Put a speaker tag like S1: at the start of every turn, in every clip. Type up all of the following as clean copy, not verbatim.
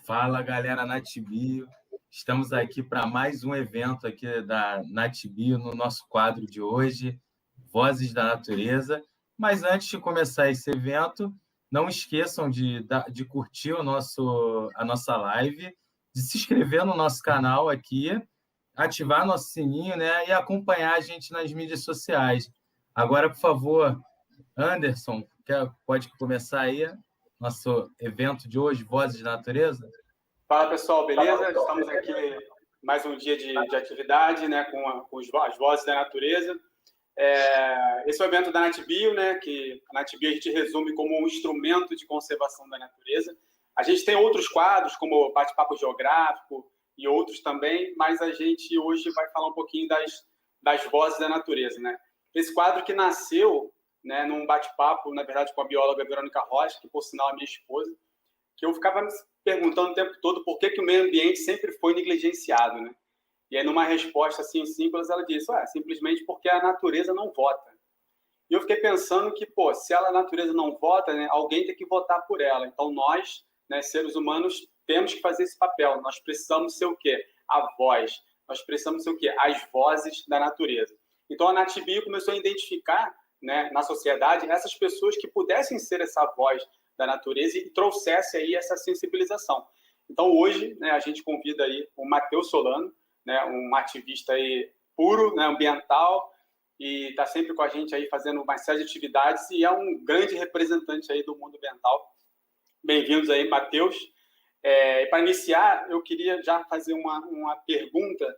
S1: Fala, galera NatBio. Estamos aqui para mais um evento aqui da NatBio no nosso quadro de hoje, Vozes da Natureza. Mas antes de começar esse evento, não esqueçam de curtir a nossa live, de se inscrever no nosso canal aqui, ativar nosso sininho, né, e acompanhar a gente nas mídias sociais. Agora, por favor, Anderson, pode começar aí nosso evento de hoje, Vozes da Natureza?
S2: Fala, pessoal, beleza? Estamos aqui mais um dia de atividade, né, com as Vozes da Natureza. Esse é o evento da NatBio, né, que a NatBio a gente resume como um instrumento de conservação da natureza. A gente tem outros quadros, como bate-papo geográfico e outros também, mas a gente hoje vai falar um pouquinho das Vozes da Natureza, né? Esse quadro que nasceu, né, num bate-papo, na verdade, com a bióloga Verônica Rocha, que, por sinal, é minha esposa, que eu ficava me perguntando o tempo todo por que o meio ambiente sempre foi negligenciado, né? E aí, numa resposta assim simples, ela disse, simplesmente porque a natureza não vota. E eu fiquei pensando que, se a natureza não vota, né, alguém tem que votar por ela. Então, nós, né, seres humanos, temos que fazer esse papel. Nós precisamos ser o quê? A voz. Nós precisamos ser o quê? As vozes da natureza. Então, a NatBio começou a identificar, né, na sociedade essas pessoas que pudessem ser essa voz da natureza e trouxesse aí essa sensibilização. Então, hoje, né, a gente convida aí o Matheus Solano, né, um ativista aí puro, né, ambiental, e está sempre com a gente aí fazendo uma série de atividades e é um grande representante aí do mundo ambiental. Bem-vindos aí, Matheus. Para iniciar, eu queria já fazer uma pergunta.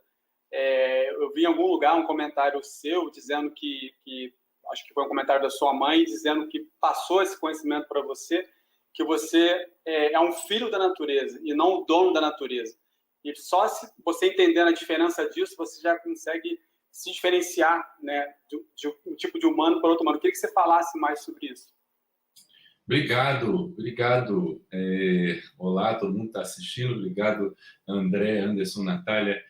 S2: Eu vi em algum lugar um comentário seu dizendo que acho que foi um comentário da sua mãe, dizendo que passou esse conhecimento para você, que você é um filho da natureza e não o dono da natureza. E só se você entendendo a diferença disso, você já consegue se diferenciar, né, de um tipo de humano para outro humano. Eu queria que você falasse mais sobre isso.
S3: Obrigado. Olá, todo mundo está assistindo. Obrigado, André, Anderson, Natália.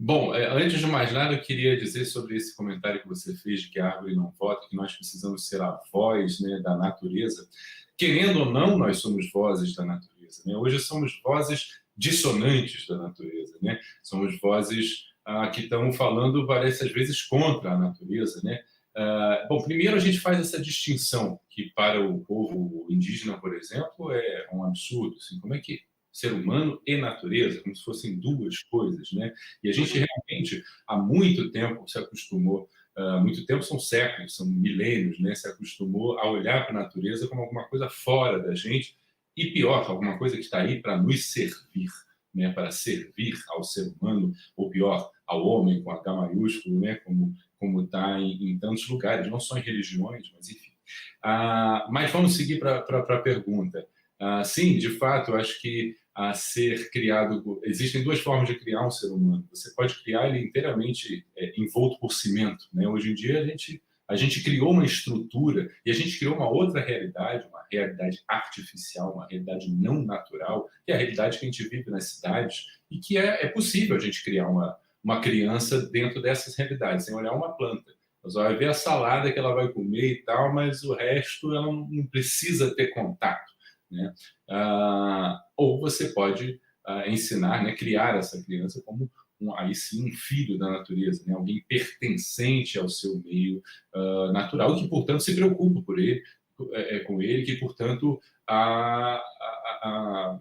S3: Bom, antes de mais nada, eu queria dizer sobre esse comentário que você fez de que a árvore não vota, que nós precisamos ser a voz, né, da natureza. Querendo ou não, nós somos vozes da natureza, né? Hoje somos vozes dissonantes da natureza, né? Somos vozes que estão falando várias vezes contra a natureza, né? Bom, primeiro a gente faz essa distinção, que para o povo indígena, por exemplo, é um absurdo. Assim, como é que ser humano e natureza, como se fossem duas coisas, né? E a gente realmente, há muito tempo, se acostumou, muito tempo são séculos, são milênios, né? Se acostumou a olhar para a natureza como alguma coisa fora da gente, e pior, alguma coisa que está aí para nos servir, né? Para servir ao ser humano, ou pior, ao homem, com H maiúsculo, né? Como está em tantos lugares, não só em religiões, mas enfim. Mas vamos seguir para a pergunta. Sim, de fato, eu acho que ser criado... Existem duas formas de criar um ser humano. Você pode criar ele inteiramente envolto por cimento, né? Hoje em dia, a gente criou uma estrutura e a gente criou uma outra realidade, uma realidade artificial, uma realidade não natural, que é a realidade que a gente vive nas cidades e que é possível a gente criar uma criança dentro dessas realidades, sem olhar uma planta. Você vai ver a salada que ela vai comer e tal, mas o resto ela não precisa ter contato, né? Ou você pode ensinar, né, criar essa criança como aí sim um filho da natureza, né? Alguém pertencente ao seu meio natural, que portanto se preocupa por ele, com ele, que portanto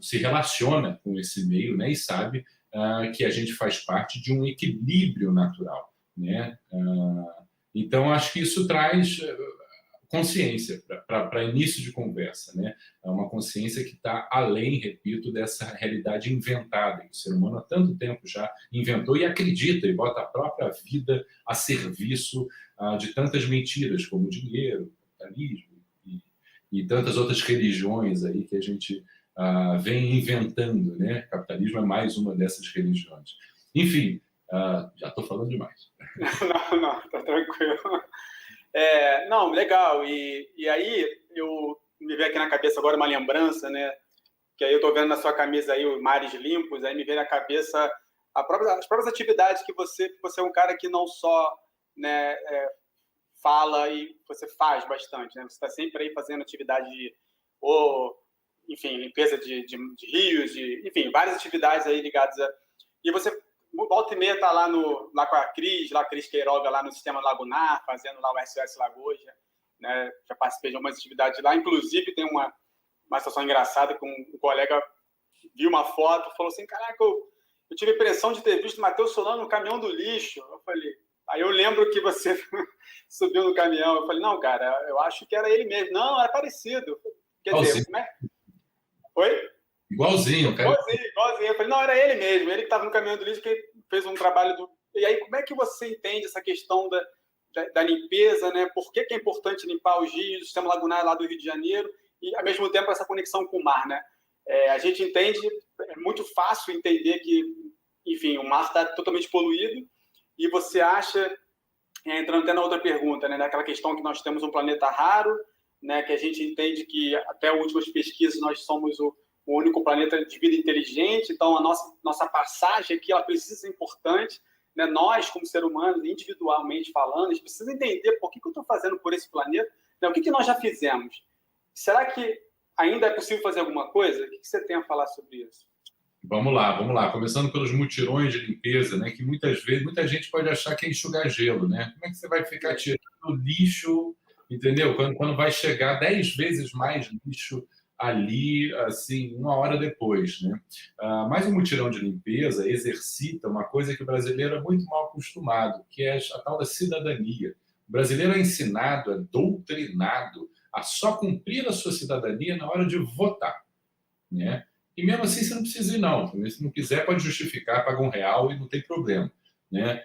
S3: se relaciona com esse meio, né? E sabe que a gente faz parte de um equilíbrio natural, né? Então acho que isso traz consciência para início de conversa, né? É uma consciência que está além, repito, dessa realidade inventada, que o ser humano há tanto tempo já inventou e acredita e bota a própria vida a serviço de tantas mentiras, como o dinheiro, o capitalismo e tantas outras religiões aí que a gente vem inventando, né? O capitalismo é mais uma dessas religiões. Enfim, já estou falando demais.
S2: Não, tá tranquilo. Não, legal. E aí, me veio aqui na cabeça agora uma lembrança, né? Que aí eu estou vendo na sua camisa aí os mares limpos, aí me veio na cabeça as próprias atividades que você é um cara que não só, né, fala e você faz bastante, né? Você está sempre aí fazendo atividade enfim, limpeza de rios, enfim, várias atividades aí ligadas a... E você, volta e meia, está lá com a Cris Queiroga, lá no Sistema Lagunar, fazendo lá o SOS Lagoas, né? Já participei de algumas atividades lá, inclusive tem uma situação engraçada que um colega viu uma foto, falou assim, caraca, eu tive a impressão de ter visto o Matheus Solano no caminhão do lixo. Eu falei, aí eu lembro que você subiu no caminhão. Eu falei, não, cara, eu acho que era ele mesmo. Não, era parecido. Quer dizer, como é? Oi?
S3: Igualzinho, cara.
S2: Igualzinho. Eu falei, não, era ele mesmo. Ele que estava no caminhão do lixo, que fez um trabalho do... E aí, como é que você entende essa questão da limpeza, né? Por que é importante limpar os rios, o sistema lagunar lá do Rio de Janeiro, e, ao mesmo tempo, essa conexão com o mar, né? A gente entende, é muito fácil entender que, enfim, o mar está totalmente poluído, e você acha, entrando até na outra pergunta, né, daquela questão que nós temos um planeta raro, né, que a gente entende que, até últimas pesquisas, nós somos o único planeta de vida inteligente, então a nossa passagem aqui ela precisa ser importante, né? Nós, como ser humano, individualmente falando, a gente precisa entender por que eu estou fazendo por esse planeta, né? O que nós já fizemos. Será que ainda é possível fazer alguma coisa? O que você tem a falar sobre isso?
S3: Vamos lá. Começando pelos mutirões de limpeza, né? Que muitas vezes, muita gente pode achar que é enxugar gelo, né? Como é que você vai ficar tirando lixo, entendeu? Quando vai chegar 10 vezes mais lixo ali, assim, 1 hora depois, né? Mas o mutirão de limpeza exercita uma coisa que o brasileiro é muito mal acostumado, que é a tal da cidadania. O brasileiro é ensinado, é doutrinado a só cumprir a sua cidadania na hora de votar, né? E mesmo assim você não precisa ir, não. Se não quiser, pode justificar, paga R$1 e não tem problema, né?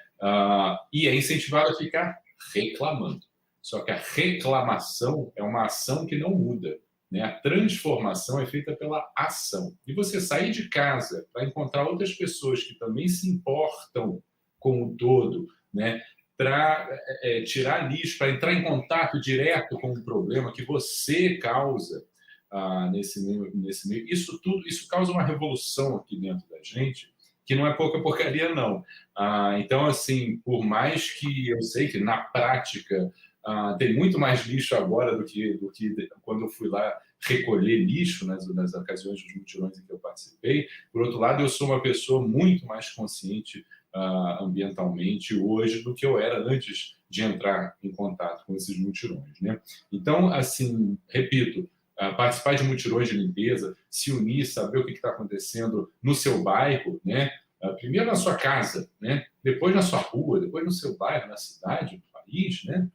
S3: E é incentivado a ficar reclamando. Só que a reclamação é uma ação que não muda, né? A transformação é feita pela ação. E você sair de casa para encontrar outras pessoas que também se importam com o todo, né? Para tirar lixo, para entrar em contato direto com o problema que você causa nesse meio. Isso causa uma revolução aqui dentro da gente, que não é pouca porcaria, não. Então, assim, por mais que eu sei que na prática tem muito mais lixo agora do que quando eu fui lá recolher lixo nas ocasiões dos mutirões em que eu participei, por outro lado, eu sou uma pessoa muito mais consciente ambientalmente hoje do que eu era antes de entrar em contato com esses mutirões, né? Então, assim, repito, participar de mutirões de limpeza, se unir, saber o que está acontecendo no seu bairro, né? Primeiro na sua casa, né? Depois na sua rua, depois no seu bairro, na cidade, no país, né?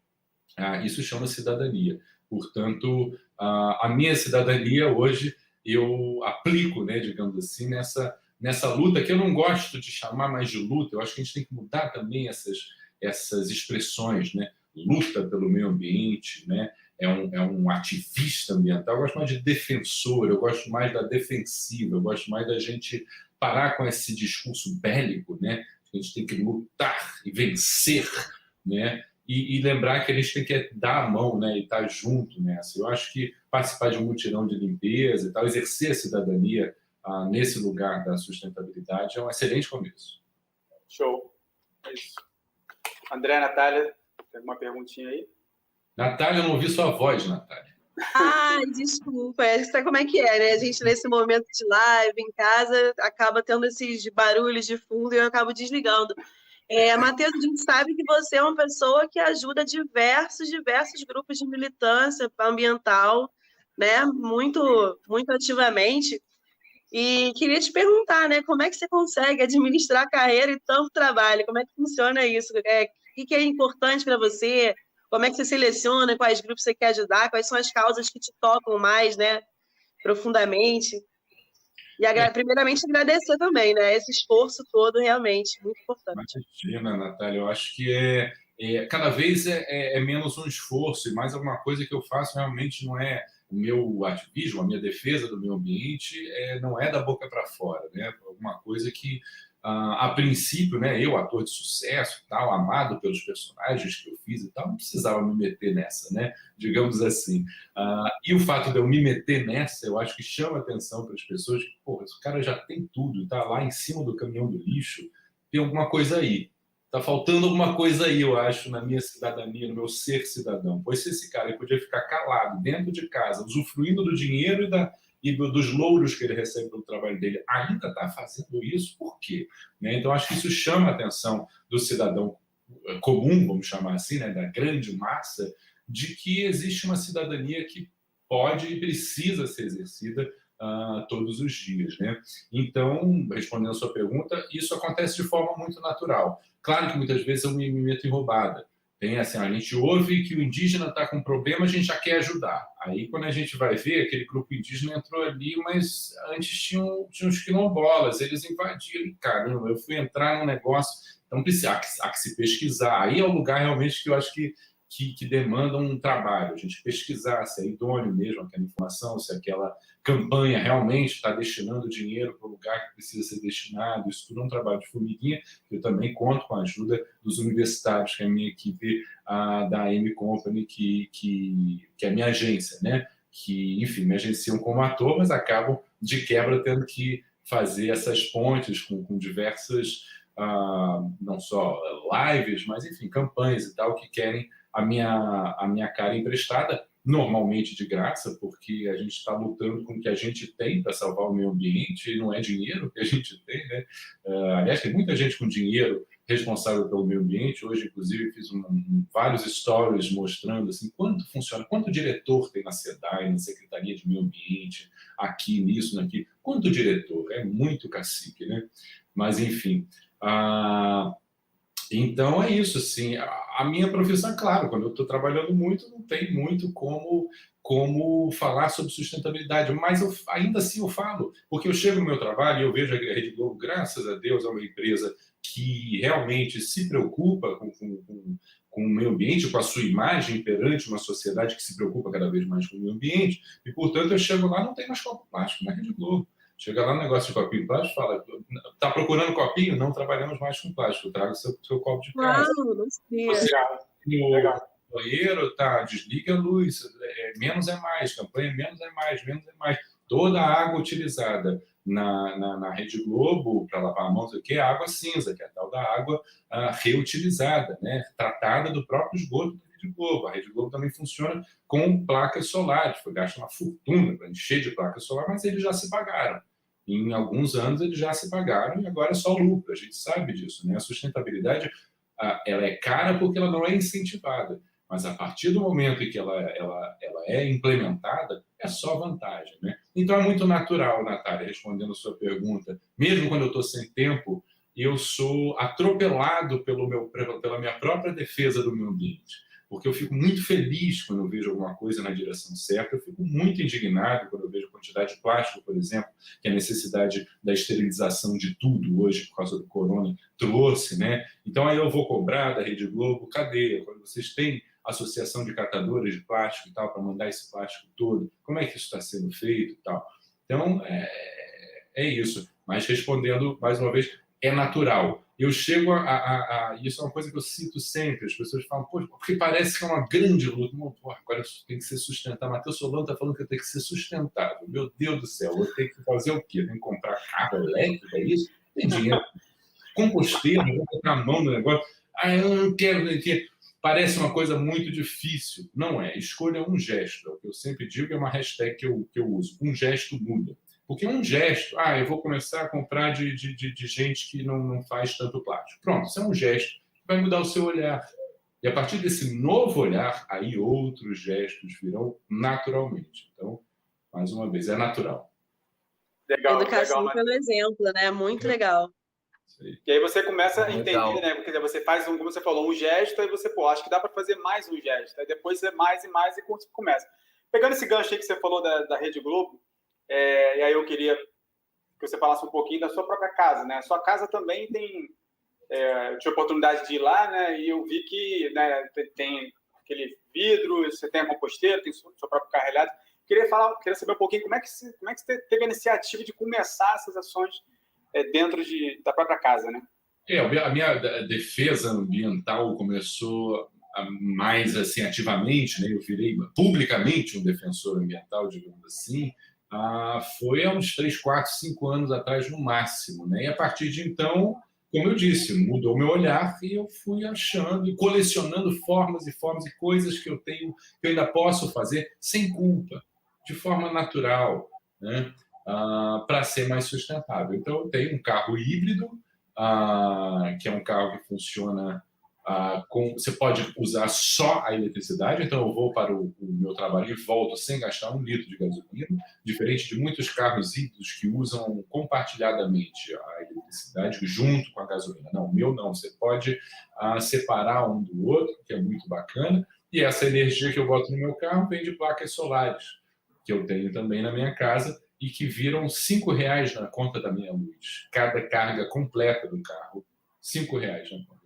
S3: Isso chama cidadania. Portanto, a minha cidadania hoje eu aplico, né, digamos assim, nessa luta que eu não gosto de chamar mais de luta. Eu acho que a gente tem que mudar também essas expressões, né? Luta pelo meio ambiente, né? É um ativista ambiental. Eu gosto mais de defensor, eu gosto mais da defensiva, eu gosto mais da gente parar com esse discurso bélico, né? A gente tem que lutar e vencer, né? E lembrar que a gente tem que dar a mão, né? E estar junto nessa. Eu acho que participar de um mutirão de limpeza e tal, exercer a cidadania nesse lugar da sustentabilidade é um excelente começo.
S2: Show. É isso. André, Natália, tem alguma perguntinha aí?
S3: Natália, eu não ouvi sua voz, Natália.
S4: Ai, desculpa. Sabe como é que é, né? A gente, nesse momento de live, em casa, acaba tendo esses barulhos de fundo e eu acabo desligando. Matheus, a gente sabe que você é uma pessoa que ajuda diversos grupos de militância ambiental, né? Muito, muito ativamente. E queria te perguntar, né? Como é que você consegue administrar a carreira e tanto trabalho? Como é que funciona isso? O que é importante para você? Como é que você seleciona? Quais grupos você quer ajudar? Quais são as causas que te tocam mais, né? Profundamente? E primeiramente agradecer também, né? Esse esforço todo realmente muito importante.
S3: Imagina, Natália, eu acho que cada vez é menos um esforço e mais alguma coisa que eu faço realmente não é o meu ativismo, a minha defesa do meio ambiente não é da boca para fora, né? Alguma coisa que a princípio, né, eu, ator de sucesso, tal, amado pelos personagens que eu fiz e tal, não precisava me meter nessa, né, digamos assim. E o fato de eu me meter nessa, eu acho que chama atenção para as pessoas que, porra, esse cara já tem tudo, está lá em cima do caminhão do lixo, tem alguma coisa aí. Está faltando alguma coisa aí, eu acho, na minha cidadania, no meu ser cidadão. Pois se esse cara ele podia ficar calado, dentro de casa, usufruindo do dinheiro e dos louros que ele recebe pelo trabalho dele, ainda está fazendo isso? Por quê? Né? Então, acho que isso chama a atenção do cidadão comum, vamos chamar assim, né, da grande massa, de que existe uma cidadania que pode e precisa ser exercida todos os dias, né? Então, respondendo a sua pergunta, isso acontece de forma muito natural. Claro que muitas vezes eu me meto em roubada. Tem assim, a gente ouve que o indígena está com problema, a gente já quer ajudar. Aí, quando a gente vai ver, aquele grupo indígena entrou ali, mas antes tinham uns quilombolas, eles invadiram. E, caramba, eu fui entrar num negócio, então precisa, há que se pesquisar. Aí é o lugar realmente que eu acho que demanda um trabalho, a gente pesquisar se é idôneo mesmo aquela informação, se aquela campanha realmente está destinando dinheiro para o lugar que precisa ser destinado. Isso tudo é um trabalho de formiguinha, que eu também conto com a ajuda dos universitários, que é a minha equipe da M Company, que é a minha agência, né? Que, enfim, me agenciam como ator, mas acabam, de quebra, tendo que fazer essas pontes com diversas, não só lives, mas, enfim, campanhas e tal, que querem a minha cara emprestada, normalmente de graça, porque a gente está lutando com o que a gente tem para salvar o meio ambiente, e não é dinheiro que a gente tem, né? Aliás, tem muita gente com dinheiro responsável pelo meio ambiente. Hoje, inclusive, fiz vários stories mostrando assim, quanto funciona, quanto diretor tem na SEDAI, na Secretaria de Meio Ambiente, aqui, nisso, naquilo. Quanto diretor? É muito cacique, né? Mas, enfim... Então, é isso, assim, a minha profissão, claro, quando eu estou trabalhando muito, não tem muito como falar sobre sustentabilidade, mas ainda assim eu falo, porque eu chego no meu trabalho e eu vejo a Rede Globo, graças a Deus, é uma empresa que realmente se preocupa com o meio ambiente, com a sua imagem perante uma sociedade que se preocupa cada vez mais com o meio ambiente, e, portanto, eu chego lá, não tem mais copo plástico na Rede Globo. Chega lá no negócio de copinho plástico, fala, tá procurando copinho? Não trabalhamos mais com plástico, traga o seu copo de casa. No banheiro, tá, desliga a luz, menos é mais, campanha menos é mais, menos é mais. Toda a água utilizada na Rede Globo para lavar a mão, que é água cinza, que é a tal da água reutilizada, né, tratada do próprio esgoto da Rede Globo. A Rede Globo também funciona com placas solares, foi gasto uma fortuna para encher de placas solares, mas eles já se pagaram. Em alguns anos eles já se pagaram e agora é só lucro, a gente sabe disso, né? A sustentabilidade ela é cara porque ela não é incentivada, mas a partir do momento em que ela é implementada, é só vantagem, né? Então é muito natural, Natália, respondendo a sua pergunta, mesmo quando eu estou sem tempo, eu sou atropelado pela minha própria defesa do meio ambiente. Porque eu fico muito feliz quando eu vejo alguma coisa na direção certa, eu fico muito indignado quando eu vejo a quantidade de plástico, por exemplo, que a necessidade da esterilização de tudo hoje, por causa do corona, trouxe, né? Então aí eu vou cobrar da Rede Globo, cadê? Quando vocês têm associação de catadores de plástico e tal, para mandar esse plástico todo, como é que isso está sendo feito e tal? Então, é isso. Mas respondendo, mais uma vez, é natural. Eu chego isso é uma coisa que eu cito sempre, as pessoas falam, pô, porque parece que é uma grande luta. Pô, agora tem que ser sustentável. Matheus Solano está falando que eu tenho que ser sustentável. Meu Deus do céu, eu tenho que fazer o quê? Eu tenho que comprar carro elétrico, é isso? Tem dinheiro. Composteiro, vou botar a mão no negócio. Eu não quero. Parece uma coisa muito difícil. Não é. Escolha um gesto. É o que eu sempre digo, é uma hashtag que eu uso. Um gesto muda. Porque um gesto, eu vou começar a comprar de gente que não faz tanto plástico. Pronto, isso é um gesto que vai mudar o seu olhar. E a partir desse novo olhar, aí outros gestos virão naturalmente. Então, mais uma vez, é natural.
S4: Legal, educação legal, pelo exemplo, né? Muito legal.
S2: E aí você começa a entender, né? Porque você faz, como você falou, um gesto, aí você, acho que dá para fazer mais um gesto. Aí depois você mais e mais e começa. Pegando esse gancho aí que você falou da Rede Globo, e aí eu queria que você falasse um pouquinho da sua própria casa, né? A sua casa também tem... eu tive a oportunidade de ir lá, né? E eu vi que, né, tem aquele vidro, você tem a composteira, tem seu próprio carrelhado. Queria saber um pouquinho como é que você teve a iniciativa de começar essas ações dentro da própria casa, né?
S3: A minha defesa ambiental começou mais assim ativamente, né? Eu virei publicamente um defensor ambiental, digamos assim, foi há uns 3, 4, 5 anos atrás no máximo, né? E a partir de então, como eu disse, mudou meu olhar e eu fui achando e colecionando formas e coisas que eu ainda posso fazer sem culpa, de forma natural. né, para ser mais sustentável. Então, eu tenho um carro híbrido, que é um carro que funciona você pode usar só a eletricidade, então eu vou para o meu trabalho e volto sem gastar 1 litro de gasolina, diferente de muitos carros híbridos que usam compartilhadamente a eletricidade junto com a gasolina. Não, o meu não, você pode separar um do outro, que é muito bacana, e essa energia que eu boto no meu carro vem de placas solares, que eu tenho também na minha casa, e que viram R$5 na conta da minha luz. Cada carga completa do carro, R$5 na conta.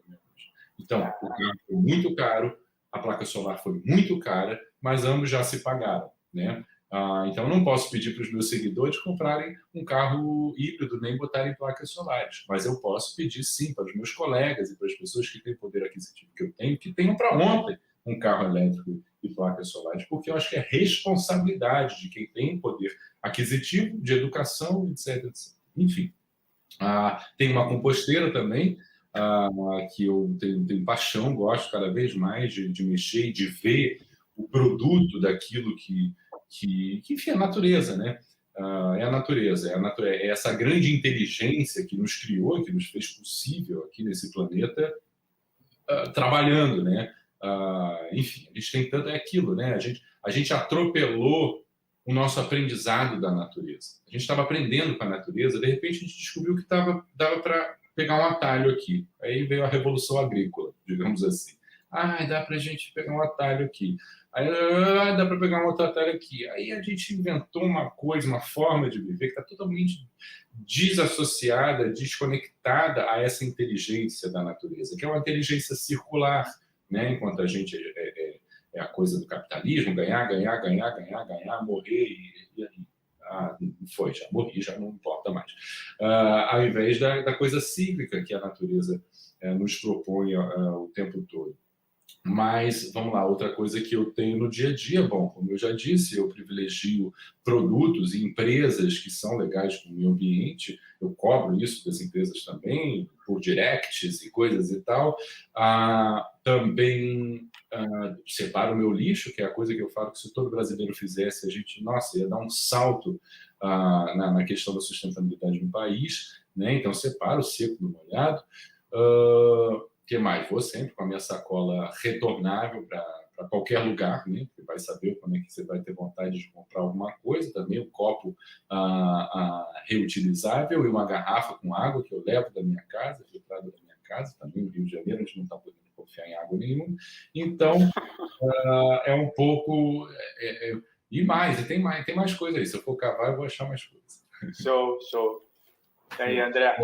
S3: Então, o carro foi muito caro, a placa solar foi muito cara, mas ambos já se pagaram, né? Então, eu não posso pedir para os meus seguidores comprarem um carro híbrido, nem botarem placas solares, mas eu posso pedir, sim, para os meus colegas e para as pessoas que têm poder aquisitivo que eu tenho, que tenham para ontem um carro elétrico e placas solares, porque eu acho que é responsabilidade de quem tem poder aquisitivo, de educação, etc. etc. Enfim, tem uma composteira também, que eu tenho paixão, gosto cada vez mais de mexer e de ver o produto daquilo que enfim, é a natureza, né? É a natureza, é essa grande inteligência que nos criou, que nos fez possível aqui nesse planeta, trabalhando, né? Enfim, a gente tem tanto, é aquilo, né? A gente atropelou o nosso aprendizado da natureza. A gente estava aprendendo com a natureza, de repente a gente descobriu que dava para pegar um atalho aqui. Aí veio a Revolução Agrícola, digamos assim. Dá para a gente pegar um atalho aqui. Aí dá para pegar um outro atalho aqui. Aí a gente inventou uma coisa, uma forma de viver que está totalmente desassociada, desconectada a essa inteligência da natureza, que é uma inteligência circular, né? Enquanto a gente é a coisa do capitalismo, ganhar, morrer foi, já morri, já não importa mais. Ao invés da coisa cíclica que a natureza nos propõe o tempo todo. Mas, vamos lá, outra coisa que eu tenho no dia a dia, bom, como eu já disse, eu privilegio produtos e empresas que são legais com o meio ambiente, eu cobro isso das empresas também, por directs e coisas e tal. Também separo o meu lixo, que é a coisa que eu falo que se todo brasileiro fizesse, a gente, nossa, ia dar um salto na questão da sustentabilidade no país, né? Então, separo o seco do molhado. O que mais? Vou sempre com a minha sacola retornável para qualquer lugar, né? Você vai saber quando é que você vai ter vontade de comprar alguma coisa. Também o copo reutilizável e uma garrafa com água que eu levo da minha casa, filtrada da minha casa. Também no Rio de Janeiro a gente não está podendo confiar em água nenhuma. Então, é um pouco... E tem mais coisa aí. Se eu for cavar, eu vou achar mais coisas.
S2: Show. E aí, André?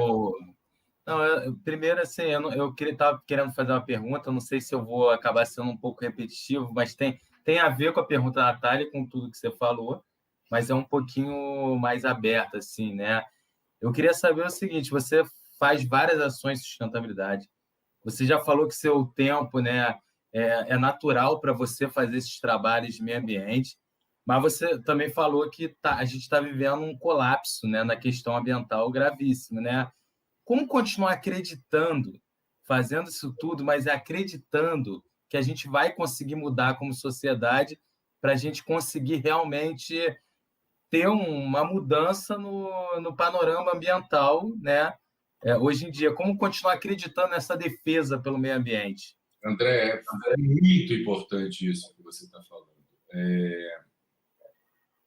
S1: Não, primeiro, assim, eu estava querendo fazer uma pergunta, não sei se eu vou acabar sendo um pouco repetitivo, mas tem a ver com a pergunta da Natália, com tudo que você falou, mas é um pouquinho mais aberta, assim, né? Eu queria saber o seguinte, você faz várias ações de sustentabilidade, você já falou que seu tempo, né, é natural para você fazer esses trabalhos de meio ambiente, mas você também falou que a gente está vivendo um colapso, né, na questão ambiental gravíssimo, né? Como continuar acreditando, fazendo isso tudo, mas acreditando que a gente vai conseguir mudar como sociedade para a gente conseguir realmente ter uma mudança no panorama ambiental, né? Hoje em dia, como continuar acreditando nessa defesa pelo meio ambiente?
S3: André, é muito importante isso que você está falando.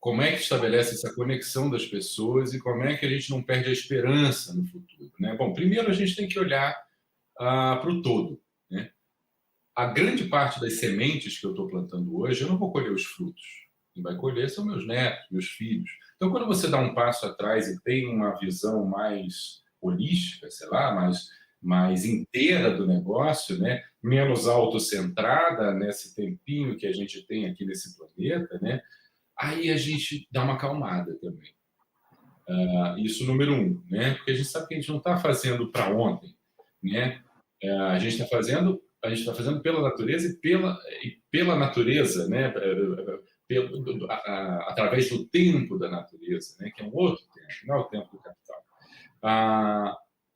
S3: Como é que estabelece essa conexão das pessoas e como é que a gente não perde a esperança no futuro, né? Bom, primeiro a gente tem que olhar para o todo, né? A grande parte das sementes que eu estou plantando hoje, eu não vou colher os frutos. Quem vai colher são meus netos, meus filhos. Então, quando você dá um passo atrás e tem uma visão mais holística, sei lá, mais inteira do negócio, né? Menos autocentrada nesse tempinho que a gente tem aqui nesse planeta, né? Aí a gente dá uma acalmada também. Isso número 1, né? Porque a gente sabe que a gente não está fazendo para ontem, né? A gente está fazendo pela natureza e pela natureza, né? Através do tempo da natureza, né? Que é um outro tempo, não é o tempo do capital.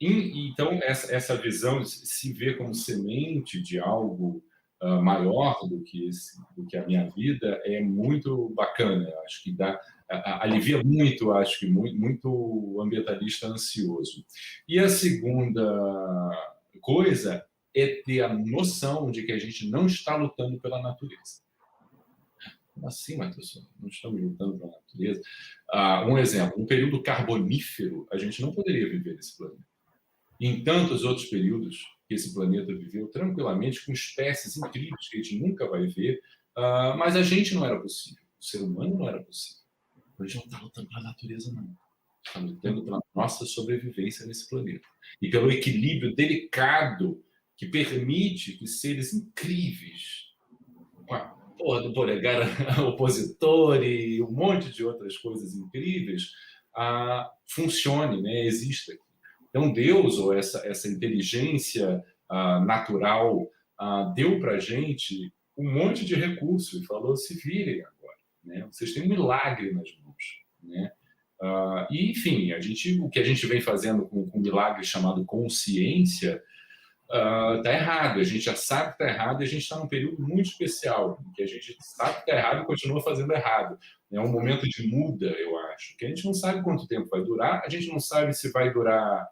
S3: Então, essa visão de se ver como semente de algo maior do que a minha vida é muito bacana. Eu acho que alivia muito, acho que muito ambientalista ansioso. E a segunda coisa é ter a noção de que a gente não está lutando pela natureza. Como assim, Matheus? Não estamos lutando pela natureza? Um exemplo, no período carbonífero, a gente não poderia viver nesse planeta. E em tantos outros períodos que esse planeta viveu tranquilamente, com espécies incríveis que a gente nunca vai ver, mas a gente não era possível. O ser humano não era possível. A gente não está lutando pela natureza, não. Está lutando pela nossa sobrevivência nesse planeta. E pelo equilíbrio delicado que permite que seres incríveis, com a porra do polegar opositor e um monte de outras coisas incríveis, funcione, né? Exista. Então, Deus, ou essa inteligência natural, deu para a gente um monte de recursos e falou: se virem agora, né? Vocês têm um milagre nas mãos, né? E, enfim, o que a gente vem fazendo com um milagre chamado consciência está errado. A gente já sabe que está errado e a gente está num período muito especial, em que a gente sabe que está errado e continua fazendo errado. É um momento de muda, eu acho, que a gente não sabe quanto tempo vai durar, a gente não sabe se vai durar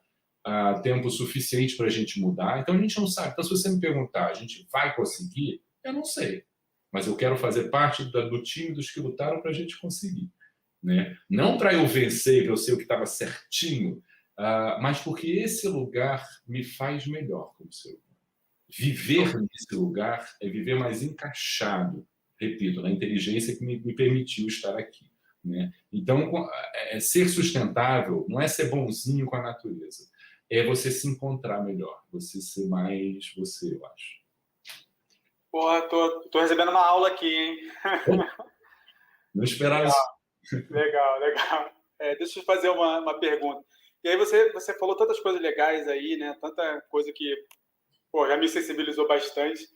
S3: tempo suficiente para a gente mudar, então a gente não sabe. Então, se você me perguntar, a gente vai conseguir? Eu não sei, mas eu quero fazer parte do time dos que lutaram para a gente conseguir, né? Não para eu vencer, para eu ser o que estava certinho, mas porque esse lugar me faz melhor como ser humano. Viver nesse lugar é viver mais encaixado, repito, na inteligência que me permitiu estar aqui, né? Então, ser sustentável não é ser bonzinho com a natureza, é você se encontrar melhor, você ser mais você, eu acho.
S2: Porra, tô recebendo uma aula aqui, hein?
S3: Não esperava isso.
S2: Legal. Deixa eu fazer uma pergunta. E aí você falou tantas coisas legais aí, né? Tanta coisa que já me sensibilizou bastante.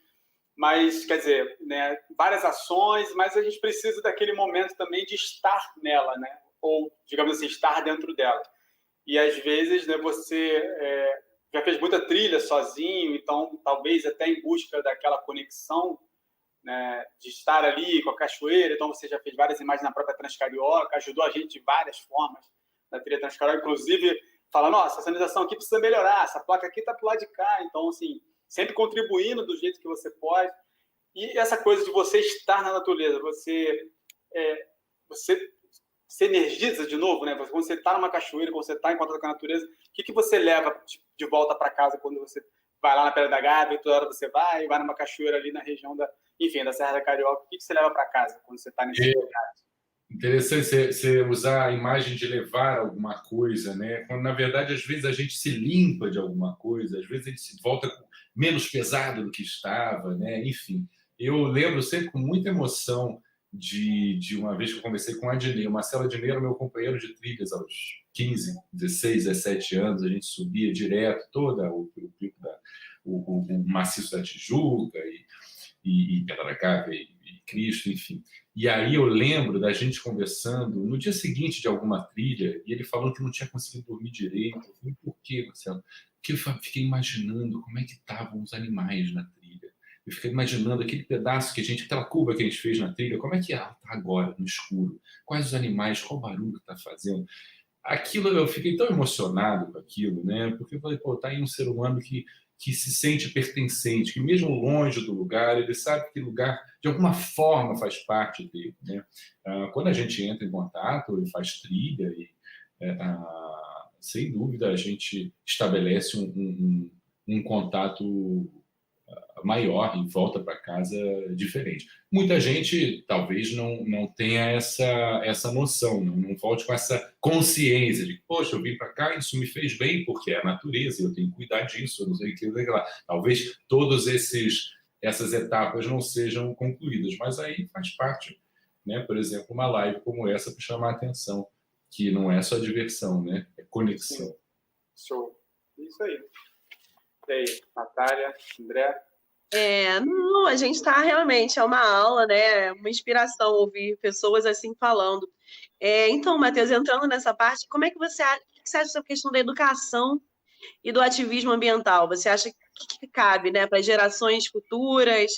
S2: Mas, quer dizer, né, várias ações, mas a gente precisa daquele momento também de estar nela, né? Ou, digamos assim, estar dentro dela. E, às vezes, né, você já fez muita trilha sozinho, então, talvez até em busca daquela conexão, né, de estar ali com a cachoeira. Então, você já fez várias imagens na própria Transcarioca, ajudou a gente de várias formas na trilha Transcarioca, inclusive falando: nossa, a sinalização aqui precisa melhorar, essa placa aqui está para o lado de cá. Então, assim, sempre contribuindo do jeito que você pode. E essa coisa de você estar na natureza, você se energiza de novo, né? Quando você está numa cachoeira, quando você está em contato com a natureza, o que você leva de volta para casa quando você vai lá na Pedra da Gávea, toda hora você vai numa cachoeira ali na região da Serra da Carioca? O que você leva para casa quando você está nesse lugar?
S3: Interessante você usar a imagem de levar alguma coisa, né? Quando, na verdade, às vezes a gente se limpa de alguma coisa, às vezes a gente se volta menos pesado do que estava, né? Enfim, eu lembro sempre com muita emoção de uma vez que eu conversei com o Adnei. O Marcelo Adnei era meu companheiro de trilhas aos 15, 16, 17 anos. A gente subia direto o maciço da Tijuca e Pedra da Gávea e Cristo, enfim. E aí eu lembro da gente conversando no dia seguinte de alguma trilha, e ele falando que não tinha conseguido dormir direito. Eu falei: por quê, Marcelo? Porque eu fiquei imaginando como é que estavam os animais na trilha. Eu fiquei imaginando aquele pedaço aquela curva que a gente fez na trilha, como é que ela está agora, no escuro? Quais os animais, qual barulho está fazendo? Aquilo, eu fiquei tão emocionado com aquilo, né? Porque eu falei: pô, tá aí um ser humano que se sente pertencente, que mesmo longe do lugar, ele sabe que aquele lugar, de alguma forma, faz parte dele, né? Quando a gente entra em contato e faz trilha, sem dúvida, a gente estabelece um contato maior e volta para casa diferente. Muita gente talvez não tenha essa noção, não volte com essa consciência de que, poxa, eu vim para cá, isso me fez bem porque é a natureza, eu tenho que cuidar disso, eu não sei o que lá. Talvez todas essas etapas não sejam concluídas, mas aí faz parte, né? Por exemplo, uma live como essa para chamar a atenção, que não é só diversão, né? É conexão.
S2: Sim. Show. Isso aí. E aí, Natália, André?
S4: Não, a gente está realmente, é uma aula, né? É uma inspiração ouvir pessoas assim falando. Então, Matheus, entrando nessa parte, como é que você acha, o que você acha dessa questão da educação e do ativismo ambiental? Você acha que cabe, né, para gerações futuras?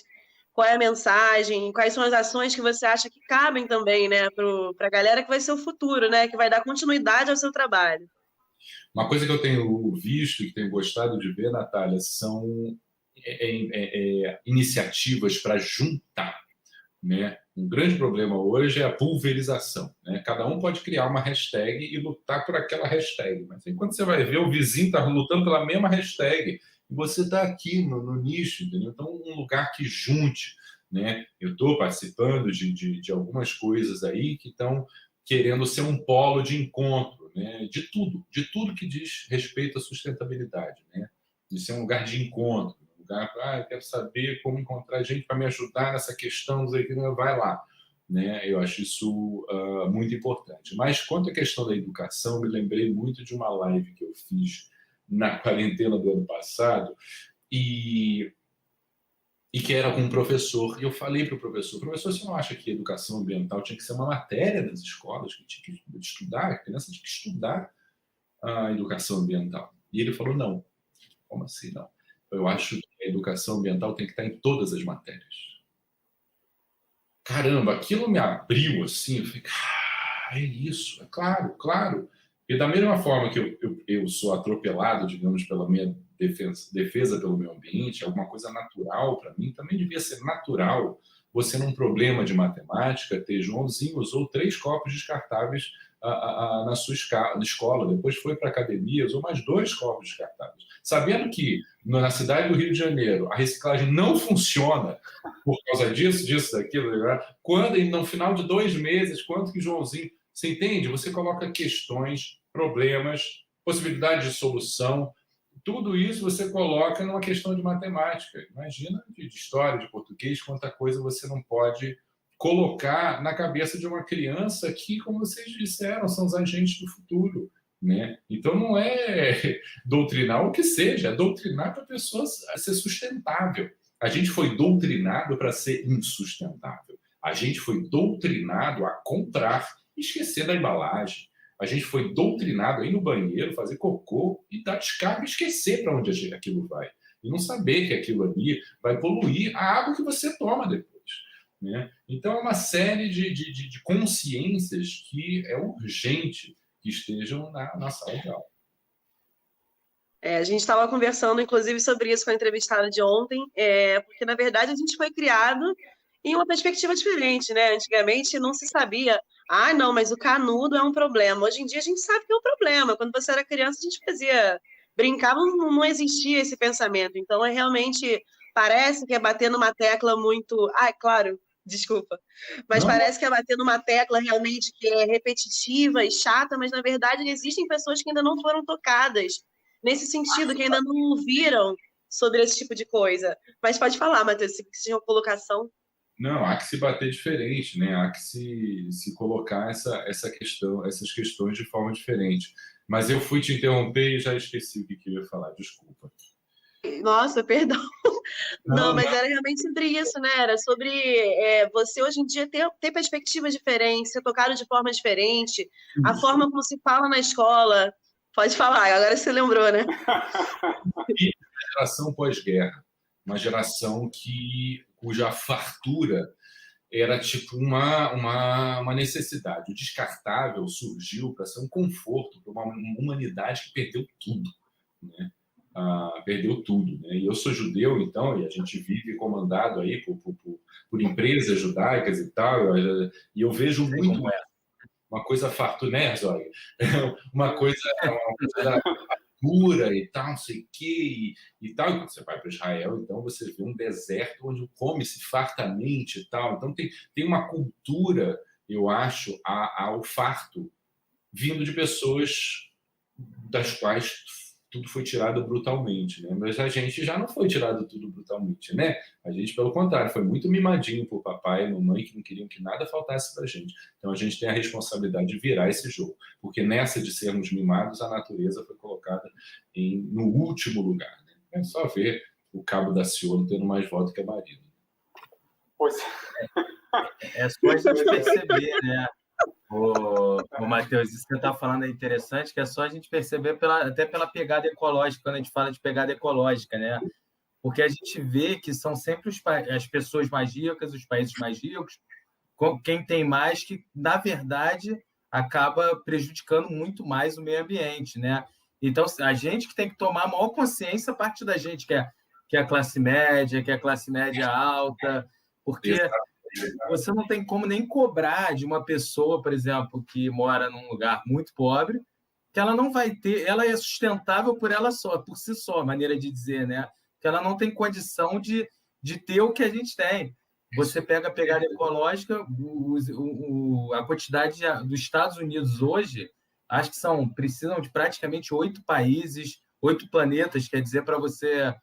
S4: qual é a mensagem, quais são as ações que você acha que cabem também, né, para a galera que vai ser o futuro, né, que vai dar continuidade ao seu trabalho.
S3: Uma coisa que eu tenho visto e que tenho gostado de ver, Natália, são iniciativas para juntar, né? Um grande problema hoje é a pulverização, né? Cada um pode criar uma hashtag e lutar por aquela hashtag, mas aí quando você vai ver, o vizinho está lutando pela mesma hashtag e você está aqui no nicho, entendeu? Então, um lugar que junte, né? Eu estou participando de algumas coisas aí que estão querendo ser um polo de encontro, né? De tudo que diz respeito à sustentabilidade, né? De ser um lugar de encontro, um lugar para, eu quero saber como encontrar gente para me ajudar nessa questão, vai lá, né? Eu acho isso muito importante. Mas quanto à questão da educação, me lembrei muito de uma live que eu fiz na quarentena do ano passado e que era com um professor, e eu falei para o professor, você não acha que educação ambiental tinha que ser uma matéria das escolas, que tinha que estudar, a criança tinha que estudar a educação ambiental? E ele falou, não. Como assim, não? Eu acho que a educação ambiental tem que estar em todas as matérias. Caramba, aquilo me abriu assim, eu falei, é isso, é claro. E da mesma forma que eu sou atropelado, digamos, pela minha defesa pelo meio ambiente, alguma coisa natural para mim, também devia ser natural você, num problema de matemática, ter Joãozinho usou 3 copos descartáveis na sua escola, depois foi para a academia, usou mais 2 copos descartáveis. Sabendo que na cidade do Rio de Janeiro a reciclagem não funciona por causa disso, daquilo, quando no final de 2 meses, quanto que Joãozinho... Você entende? Você coloca questões, problemas, possibilidade de solução, tudo isso você coloca numa questão de matemática. Imagina de história, de português, quanta coisa você não pode colocar na cabeça de uma criança que, como vocês disseram, são os agentes do futuro, né? Então não é doutrinar o que seja, é doutrinar para a pessoa ser sustentável. A gente foi doutrinado para ser insustentável. A gente foi doutrinado a comprar e esquecer da embalagem. A gente foi doutrinado a ir no banheiro, fazer cocô e dar descarga e esquecer para onde aquilo vai. E não saber que aquilo ali vai poluir a água que você toma depois, né? Então, é uma série de consciências que é urgente que estejam na sala de aula.
S4: A gente estava conversando, inclusive, sobre isso com a entrevistada de ontem, porque, na verdade, a gente foi criado em uma perspectiva diferente, né? Antigamente não se sabia, não, mas o canudo é um problema. Hoje em dia a gente sabe que é um problema. Quando você era criança, a gente brincava, não existia esse pensamento. Então, realmente, parece que é bater numa tecla muito... claro, desculpa. Mas parece que é bater numa tecla realmente que é repetitiva e chata, mas, na verdade, existem pessoas que ainda não foram tocadas nesse sentido, que ainda não ouviram sobre esse tipo de coisa. Mas pode falar, Matheus, se tinha uma colocação...
S3: Não, há que se bater diferente, né? Há que se colocar essas questões de forma diferente. Mas eu fui te interromper e já esqueci o que eu ia falar, desculpa.
S4: Nossa, perdão. Não, mas era realmente sobre isso, né? Era sobre você hoje em dia ter perspectivas diferentes, ser tocado de forma diferente, a forma como se fala na escola. Pode falar, agora você lembrou, né?
S3: E a geração pós-guerra, uma geração cuja fartura era tipo uma necessidade. O descartável surgiu para ser um conforto para uma humanidade que perdeu tudo, né? Perdeu tudo, né? E eu sou judeu, então, e a gente vive comandado aí por empresas judaicas e tal, e eu vejo muito uma coisa fartura, né, Zóia? Uma coisa pura e tal, não sei o quê, e tal. E quando você vai para Israel, então você vê um deserto onde come-se fartamente e tal. Então tem uma cultura, eu acho, ao farto, vindo de pessoas das quais tudo foi tirado brutalmente, né? Mas a gente já não foi tirado tudo brutalmente, né? A gente, pelo contrário, foi muito mimadinho por papai e mamãe, que não queriam que nada faltasse para a gente. Então a gente tem a responsabilidade de virar esse jogo, porque nessa de sermos mimados, a natureza foi colocada no último lugar, né? É só ver o Cabo da Ciolo tendo mais voto que a Marina.
S2: Pois
S1: é só a gente perceber, né? O Matheus, isso que você está falando é interessante, que é só a gente perceber até pela pegada ecológica, quando a gente fala de pegada ecológica, né? porque a gente vê que são sempre as pessoas mais ricas, os países mais ricos, quem tem mais, que, na verdade, acaba prejudicando muito mais o meio ambiente, né? Então, a gente que tem que tomar a maior consciência, a parte da gente que é a classe média, que é a classe média alta, porque você não tem como nem cobrar de uma pessoa, por exemplo, que mora num lugar muito pobre, que ela não vai ter, ela é sustentável por ela só, por si só, maneira de dizer, né? Que ela não tem condição de ter o que a gente tem. Você pega a pegada ecológica, a quantidade dos Estados Unidos hoje, acho que precisam de praticamente 8 países, 8 planetas, quer dizer, para você,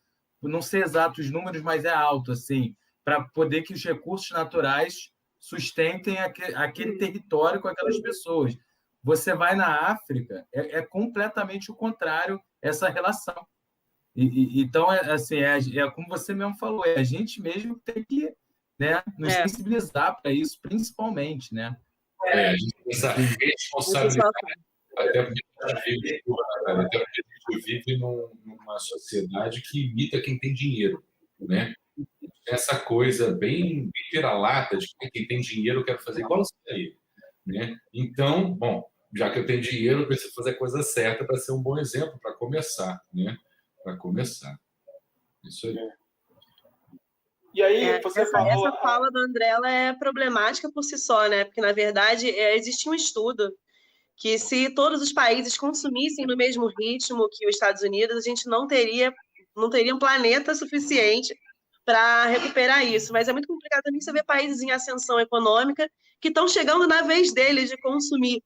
S1: não sei exatos números, mas é alto, assim, para poder que os recursos naturais sustentem aquele território com aquelas pessoas. Você vai na África, é completamente o contrário essa relação. Então, assim, como você mesmo falou, é a gente mesmo que tem que, né, nos sensibilizar para isso, principalmente, né?
S3: A gente tem essa responsabilidade, até porque a gente vive numa sociedade que imita quem tem dinheiro, né? Essa coisa bem vira-lata de que quem tem dinheiro quer fazer igual isso aí, né? Então, bom, já que eu tenho dinheiro, eu preciso fazer a coisa certa para ser um bom exemplo, para começar, né? Para começar. Isso aí.
S2: E aí, você falou...
S4: Essa fala do André, ela é problemática por si só, né? Porque, na verdade, existe um estudo que se todos os países consumissem no mesmo ritmo que os Estados Unidos, a gente não teria um planeta suficiente para recuperar isso. Mas é muito complicado também você ver países em ascensão econômica que estão chegando na vez deles de consumir.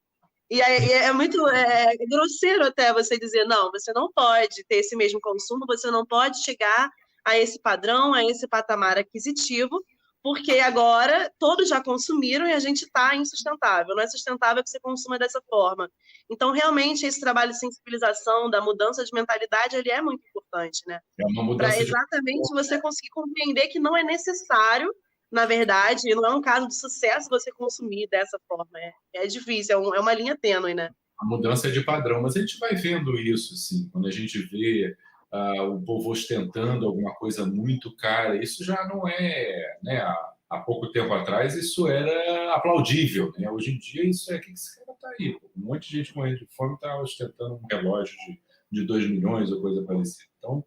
S4: E é muito grosseiro até você dizer, não, você não pode ter esse mesmo consumo, você não pode chegar a esse padrão, a esse patamar aquisitivo, porque agora todos já consumiram e a gente está insustentável. Não é sustentável que você consuma dessa forma. Então, realmente, esse trabalho de sensibilização, da mudança de mentalidade, ele é muito importante, né?
S3: É uma mudança
S4: para exatamente você conseguir compreender que não é necessário, na verdade, não é um caso de sucesso você consumir dessa forma. É difícil, é uma linha tênue, né?
S3: A mudança de padrão, mas a gente vai vendo isso, assim, quando a gente vê o povo ostentando alguma coisa muito cara, isso já não é, né? Há pouco tempo atrás isso era aplaudível, né? Hoje em dia isso que esse cara tá aí, um monte de gente morrendo de fome está ostentando um relógio de 2 milhões ou coisa parecida. Então,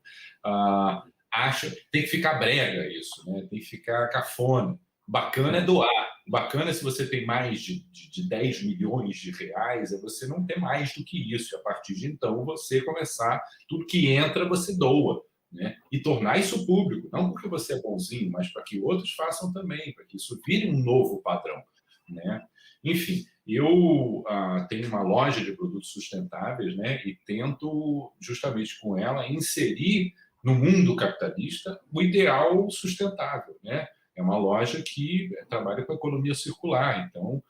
S3: tem que ficar brega isso, né? Tem que ficar cafona. Bacana é doar. Bacana se você tem mais de 10 milhões de reais, é você não ter mais do que isso. E a partir de então, você começar, tudo que entra, você doa, né? E tornar isso público, não porque você é bonzinho, mas para que outros façam também, para que isso vire um novo padrão, né? Enfim, eu tenho uma loja de produtos sustentáveis, né? E tento, justamente com ela, inserir no mundo capitalista o ideal sustentável, né? É uma loja que trabalha com a economia circular, então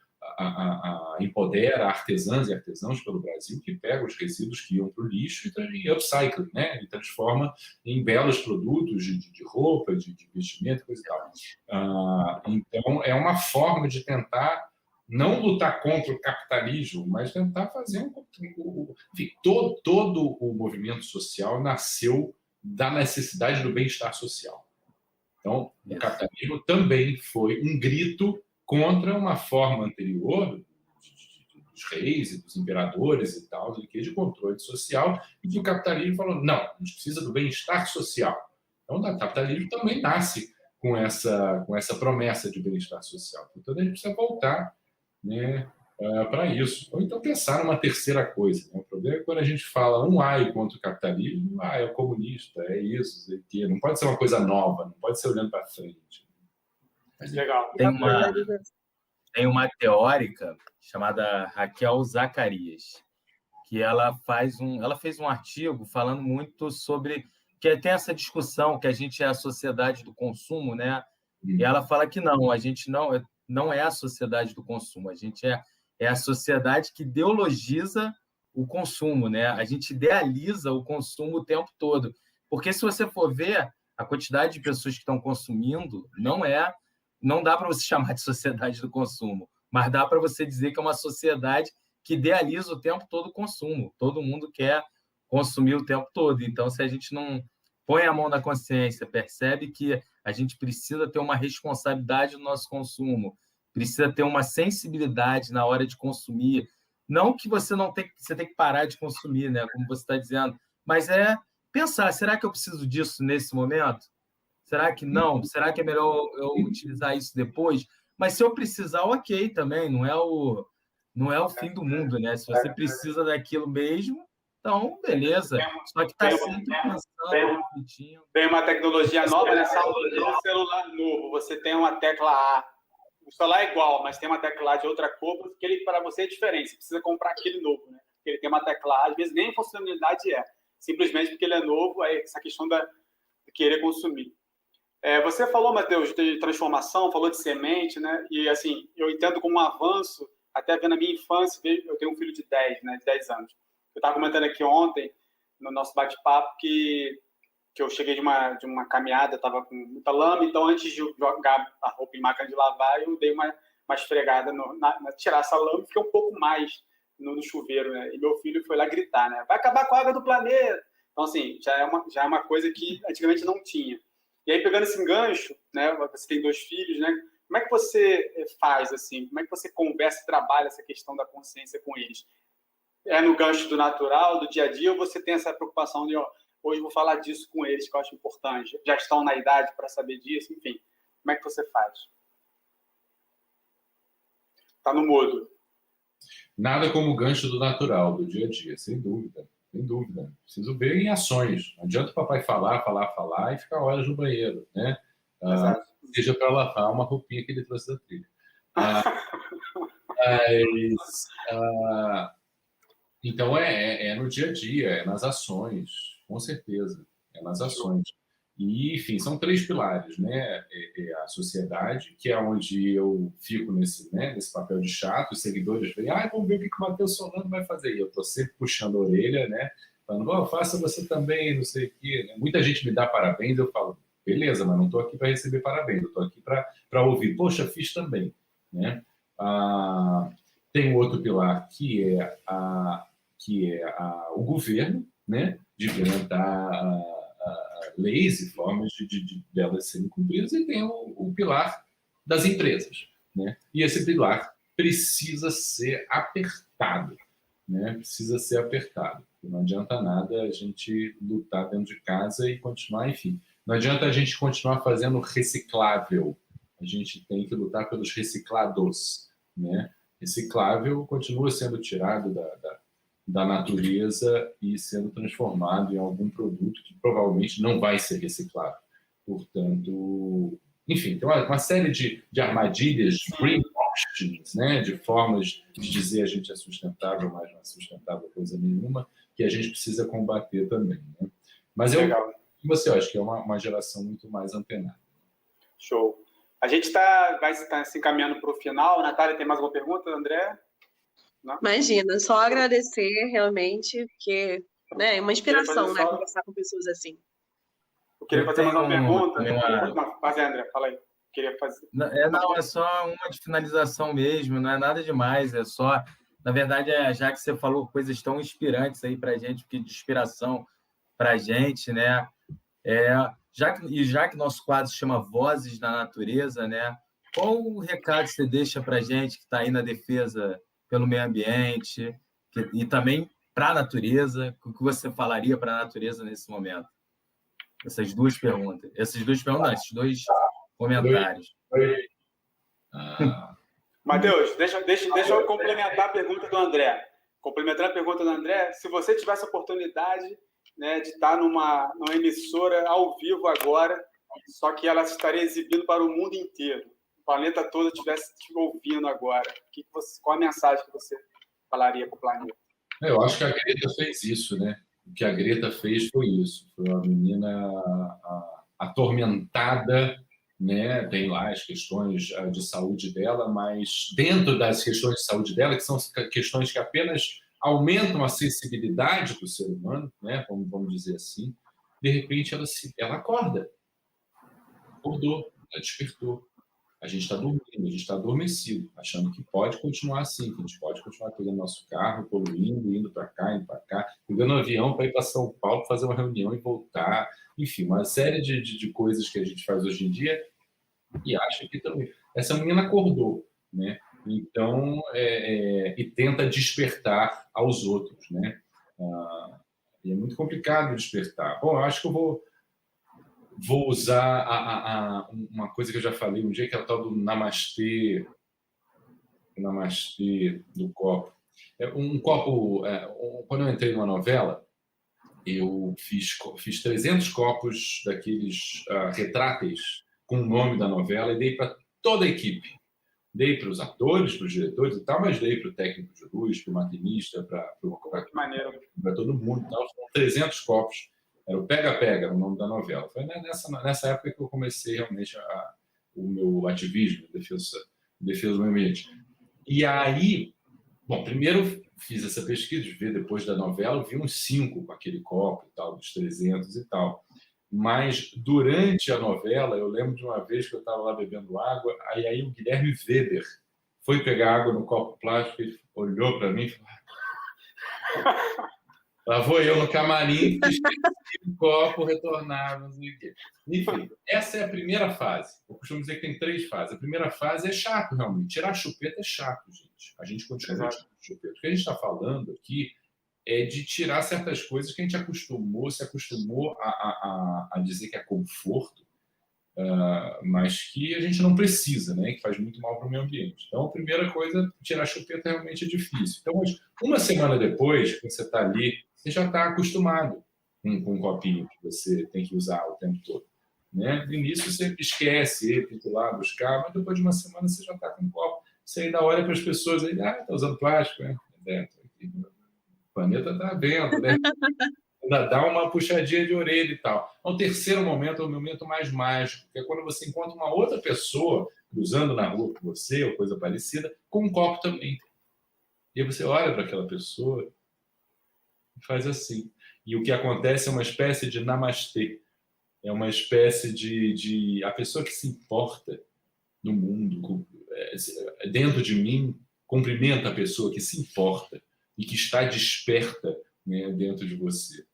S3: empodera artesãs e artesãos pelo Brasil que pegam os resíduos que iam para o lixo e upcycling, né? E transforma em belos produtos de roupa, de vestimento, coisa e tal. Então, é uma forma de tentar não lutar contra o capitalismo, mas tentar fazer enfim, todo o movimento social nasceu da necessidade do bem-estar social. Então, o capitalismo também foi um grito contra uma forma anterior dos reis e dos imperadores e tal, de controle social, e que o capitalismo falou, não, a gente precisa do bem-estar social. Então, o capitalismo também nasce com essa promessa de bem-estar social. Portanto, a gente precisa voltar, né, para isso. Ou então pensar numa terceira coisa, né? O problema é quando a gente fala um ai contra o capitalismo, é o comunista, é isso, é aquilo. Não pode ser uma coisa nova, não pode ser olhando para frente.
S2: Legal.
S1: Tem uma teórica chamada Raquel Zacarias, que ela fez um artigo falando muito sobre que tem essa discussão que a gente é a sociedade do consumo, né? E ela fala que não, a gente não é a sociedade do consumo, a gente é a sociedade que ideologiza o consumo, né? A gente idealiza o consumo o tempo todo. Porque se você for ver, a quantidade de pessoas que estão consumindo não dá para você chamar de sociedade do consumo, mas dá para você dizer que é uma sociedade que idealiza o tempo todo o consumo. Todo mundo quer consumir o tempo todo. Então, se a gente não põe a mão na consciência, percebe que a gente precisa ter uma responsabilidade no nosso consumo, precisa ter uma sensibilidade na hora de consumir. Não que você tem que parar de consumir, né? Como você está dizendo, mas é pensar, será que eu preciso disso nesse momento? Será que não? Será que é melhor eu utilizar isso depois? Mas se eu precisar, ok também, não é o fim do mundo, né? Se você precisa daquilo mesmo, então, beleza. Só que está sempre pensando, refletindo.
S2: Tem uma tecnologia nova, né? Um celular novo, você tem uma tecla A. O celular é igual, mas tem uma tecla A de outra cor, porque ele para você é diferente. Você precisa comprar aquele novo, né? Porque ele tem uma tecla A, às vezes nem funcionalidade é. Simplesmente porque ele é novo, aí essa questão de querer consumir. Você falou, Matheus, de transformação, falou de semente, né? E, assim, eu entendo como um avanço, até vendo a minha infância, eu tenho um filho de 10, né? De 10 anos. Eu estava comentando aqui ontem, no nosso bate-papo, que eu cheguei de uma caminhada, estava com muita lama, então antes de jogar a roupa em máquina de lavar, eu dei uma esfregada, tirar essa lama e fiquei um pouco mais no chuveiro, né? E meu filho foi lá gritar, né? Vai acabar com a água do planeta! Então, assim, já é uma coisa que antigamente não tinha. E aí, pegando esse engancho, né? Você tem 2 filhos, né? Como é que você faz, assim? Como é que você conversa e trabalha essa questão da consciência com eles? É no gancho do natural, do dia a dia, ou você tem essa preocupação de, hoje eu vou falar disso com eles, que eu acho importante. Já estão na idade para saber disso, enfim. Como é que você faz? Tá no mudo.
S3: Nada como o gancho do natural, do dia a dia, sem dúvida. Sem dúvida. Preciso ver em ações. Não adianta o papai falar e ficar horas no banheiro, né? Seja para lavar uma roupinha que ele trouxe da trilha. Então, é no dia a dia, é nas ações, com certeza. É nas ações. E, enfim, são 3 pilares, né? A sociedade, que é onde eu fico nesse papel de chato, os seguidores veem, vamos ver o que o Matheus Solano vai fazer. E eu estou sempre puxando a orelha, né? Falando, faça você também, não sei o quê. Muita gente me dá parabéns, eu falo, beleza, mas não estou aqui para receber parabéns, eu estou aqui para ouvir, poxa, fiz também, né? Tem um outro pilar que é o governo, né? De implementar leis e formas de delas serem cumpridas, e tem o pilar das empresas, né? E esse pilar precisa ser apertado, né? Precisa ser apertado. Não adianta nada a gente lutar dentro de casa e continuar, enfim. Não adianta a gente continuar fazendo reciclável. A gente tem que lutar pelos reciclados, né? Reciclável continua sendo tirado da natureza e sendo transformado em algum produto que provavelmente não vai ser reciclado. Portanto, enfim, tem uma série de armadilhas, greenwashings, né, de formas de dizer a gente é sustentável, mas não é sustentável coisa nenhuma, que a gente precisa combater também, né? Mas eu acho que é uma geração muito mais antenada.
S2: Show. A gente vai se encaminhando para o final. Natália, tem mais alguma pergunta, André? Não?
S4: Imagina, só agradecer realmente, porque é uma inspiração, né, conversar com pessoas assim.
S2: Eu queria fazer mais uma pergunta. Mas, André, fala aí. Queria fazer.
S1: É só uma de finalização mesmo, não é nada demais, é só, na verdade, já que você falou coisas tão inspirantes aí para a gente, porque de inspiração para a gente, né? Já que nosso quadro se chama Vozes da Natureza, né? Qual o recado você deixa para a gente que está aí na defesa pelo meio ambiente e também para a natureza? O que você falaria para a natureza nesse momento? Esses dois comentários.
S2: Matheus, deixa eu complementar a pergunta do André. Complementando a pergunta do André, se você tivesse a oportunidade, né, de estar numa emissora ao vivo agora, só que ela estaria exibindo para o mundo inteiro, o planeta todo estivesse te ouvindo agora, qual a mensagem que você falaria para o planeta?
S3: Eu acho que a Greta fez isso, né? O que a Greta fez foi isso. Foi uma menina atormentada, né? Tem lá as questões de saúde dela, mas dentro das questões de saúde dela, que são questões que apenas aumentam a sensibilidade do ser humano, né? Vamos dizer assim, de repente ela acorda. Acordou, ela despertou. A gente está dormindo, a gente está adormecido, achando que pode continuar assim, que a gente pode continuar pegando nosso carro, poluindo, indo para cá, pegando um avião para ir para São Paulo fazer uma reunião e voltar. Enfim, uma série de coisas que a gente faz hoje em dia e acha que também. Essa menina acordou, né? Então, e tenta despertar aos outros, né? E é muito complicado despertar. Bom, eu acho que eu vou usar uma coisa que eu já falei um dia, que é o tal do namastê do copo. Um copo, quando eu entrei numa novela, eu fiz 300 copos daqueles retráteis com o nome da novela e dei para toda a equipe. Dei para os atores, para os diretores e tal, mas dei para o técnico de luz, para o maquinista, para todo mundo. Então, foram 300 copos. Era o Pega-Pega, o nome da novela. Foi nessa época que eu comecei realmente o meu ativismo, defesa do meio ambiente. E aí, bom, primeiro fiz essa pesquisa, de ver depois da novela, eu vi uns 5 com aquele copo e tal, dos 300 e tal. Mas durante a novela, eu lembro de uma vez que eu estava lá bebendo água, aí o Guilherme Weber foi pegar água no copo plástico, ele olhou para mim e falou: lá vou eu no camarim, esqueci o copo, retornar, não sei o quê. Enfim, essa é a primeira fase. Eu costumo dizer que tem 3 fases. A primeira fase é chato, realmente. Tirar a chupeta é chato, gente. A gente continua tirando a chupeta. O que a gente está falando aqui é de tirar certas coisas que a gente se acostumou a dizer que é conforto, mas que a gente não precisa, né? Que faz muito mal para o meio ambiente. Então, a primeira coisa, tirar a chupeta realmente é difícil. Então, uma semana depois, quando você está ali, você já está acostumado com um copinho que você tem que usar o tempo todo, né? No início, você esquece ele, tem que ir lá buscar, mas depois de uma semana você já está com um copo. Você ainda olha para as pessoas aí, está usando plástico, né? O planeta está vendo, né? Ainda dá uma puxadinha de orelha e tal. O terceiro momento é o momento mais mágico, que é quando você encontra uma outra pessoa cruzando na rua com você, ou coisa parecida, com um copo também. E aí você olha para aquela pessoa e faz assim. E o que acontece é uma espécie de namastê. É uma espécie de a pessoa que se importa no mundo, dentro de mim, cumprimenta a pessoa que se importa e que está desperta, né, dentro de você.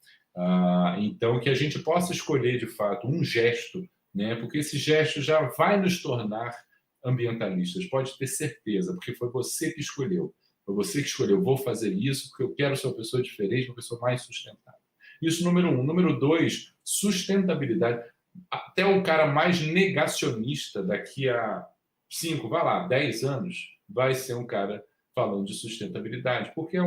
S3: Então, que a gente possa escolher, de fato, um gesto, né, porque esse gesto já vai nos tornar ambientalistas, pode ter certeza, porque foi você que escolheu. Foi você que escolheu, vou fazer isso porque eu quero ser uma pessoa diferente, uma pessoa mais sustentável. Isso, número 1. Número 2, sustentabilidade. Até o cara mais negacionista daqui a 5, vai lá, 10 anos, vai ser um cara falando de sustentabilidade, porque é a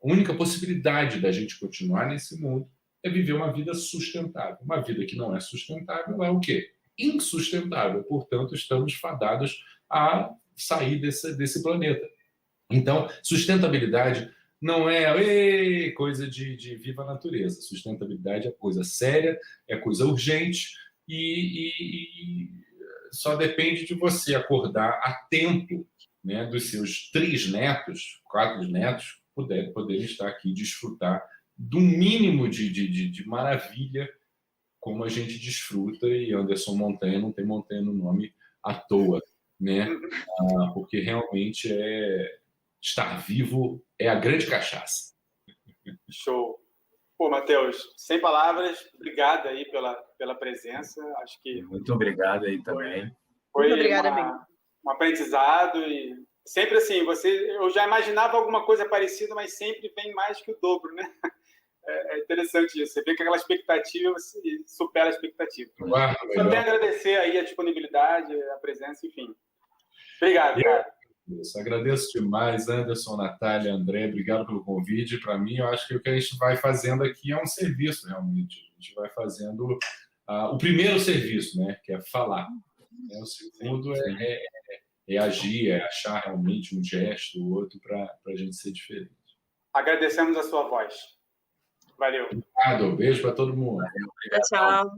S3: única possibilidade da gente continuar nesse mundo é viver uma vida sustentável. Uma vida que não é sustentável é o quê? Insustentável. Portanto, estamos fadados a sair desse planeta. Então, sustentabilidade não é coisa de viva a natureza. Sustentabilidade é coisa séria, é coisa urgente e só depende de você acordar a tempo, né, dos seus 3 netos, 4 netos, poderem estar aqui e desfrutar do mínimo de maravilha como a gente desfruta, e Anderson Montanha não tem montanha no nome à toa, né? Porque realmente estar vivo é a grande cachaça.
S2: Show. Pô, Matheus, sem palavras, obrigado aí pela presença. Acho que
S1: muito obrigado aí também.
S2: Foi
S4: muito obrigada,
S2: um aprendizado e sempre assim, eu já imaginava alguma coisa parecida, mas sempre vem mais que o dobro, né? É interessante isso. Você vê que aquela expectativa supera a expectativa. Só até agradecer aí a disponibilidade, a presença, enfim. Obrigado, cara.
S3: Agradeço demais, Anderson, Natália, André, obrigado pelo convite. Para mim, eu acho que o que a gente vai fazendo aqui é um serviço, realmente. A gente vai fazendo o primeiro serviço, né? Que é falar. O segundo é agir, é achar realmente um gesto ou outro para a gente ser diferente.
S2: Agradecemos a sua voz. Valeu.
S3: Obrigado, beijo para todo mundo.
S4: Tchau.